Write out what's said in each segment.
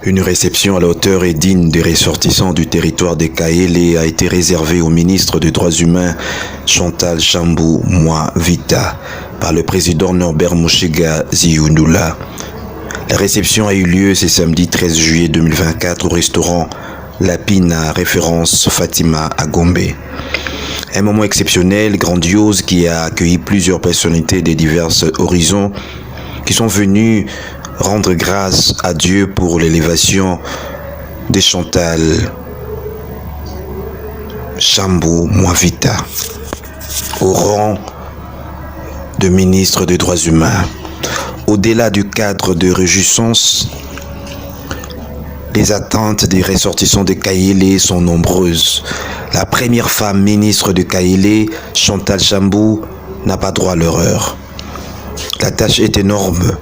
Une réception à la hauteur et digne des ressortissants du territoire des Kaélé a été réservée au ministre des Droits humains Chantal Chambou Mwavita par le président Norbert Mouchega Ziyundoula. La réception a eu lieu ce samedi 13 juillet 2024 au restaurant Lapina référence Fatima à Gombe. Un moment exceptionnel, grandiose, qui a accueilli plusieurs personnalités des divers horizons qui sont venus rendre grâce à Dieu pour l'élévation de Chantal Chambou Mwavita au rang de ministre des Droits humains. Au-delà du cadre de réjouissance, les attentes des ressortissants de Kaélé sont nombreuses. La première femme ministre de Kaélé, Chantal Chambou, n'a pas droit à l'erreur. La tâche est énorme.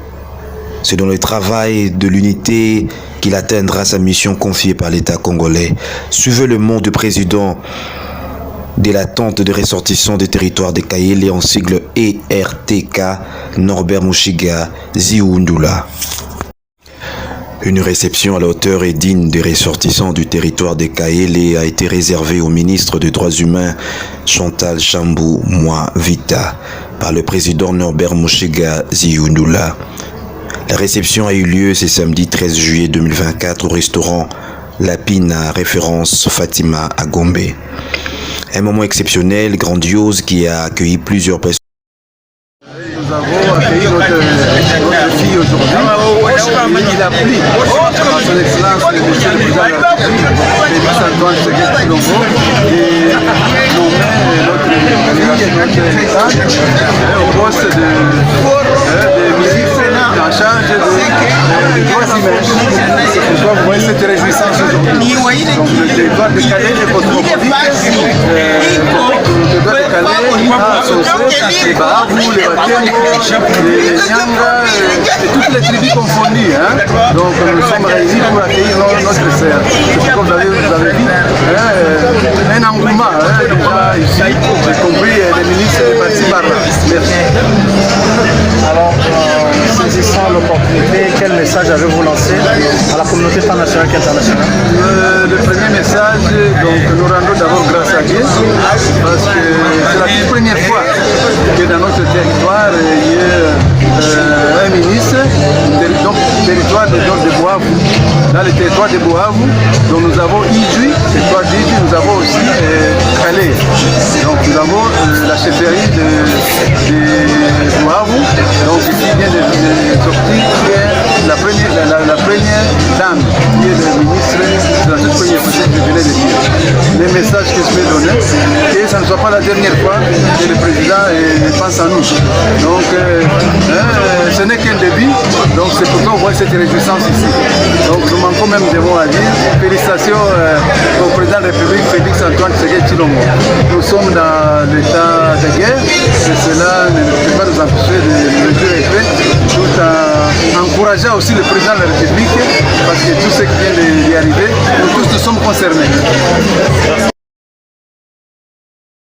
C'est dans le travail de l'unité qu'il atteindra sa mission confiée par l'État congolais. Suivez le mot du président de l'attente des ressortissants des territoires de Kaélé en sigle ERTK, Norbert Mouchega Ziyundoula. Une réception à la hauteur et digne des ressortissants du territoire des Kaélé a été réservée au ministre des Droits humains Chantal Chambou Mwavita par le président Norbert Mouchega Ziyundoula. La réception a eu lieu ce samedi 13 juillet 2024 au restaurant Lapina référence Fatima à Gombe. Un moment exceptionnel, grandiose, qui a accueilli plusieurs personnes. Nous avons accueilli notre fille aujourd'hui. Il a pris à son excellence le monsieur le président de la République, Félix Antoine Tshisekedi Tshilombo, et nommé notre État au poste de ministre en charge des droits humains. Je dois vous voyez cette réjouissance aujourd'hui. Donc le territoire de Calais est cosmopolite. Le territoire de Calais a associé les Bahabou, les Batembo, les Nyanga et toutes les tribus confondues. Donc nous sommes réunis pour accueillir notre sœur. Comme vous avez vu, un engouement déjà ici, y compris les ministres de Bati Barra. Merci. Alors, saisissant l'opportunité, quel message avez-vous lancé à la communauté nationale et internationale? Le premier message, donc nous rendons d'abord grâce à Dieu, parce que c'est la toute première fois que dans notre territoire, il y a un ministre, donc territoire de Boavou. Dans le territoire de Boavou, dont nous avons Iju, territoire d'Iju, nous avons aussi Calais. Donc nous avons la chefferie de Boavou, donc qui vient de sortir, qui est la première dame, qui est le ministre de la toute première fois, je venais de dire. Les messages que je vais donner, et ça ne soit pas la dernière fois que le président pense à nous. Donc ce n'est qu'un début, donc c'est pourquoi on voit cette réjouissance ici. Donc nous manquons même des mots à dire. Félicitations au président de la République, Félix Antoine Tshisekedi Tshilombo. Nous sommes dans l'état de guerre, et cela ne peut pas nous empêcher de le dire et fait, tout en encourageant aussi le président de la République, parce que tout ce qui vient d'y arriver, nous tous nous sommes concernés.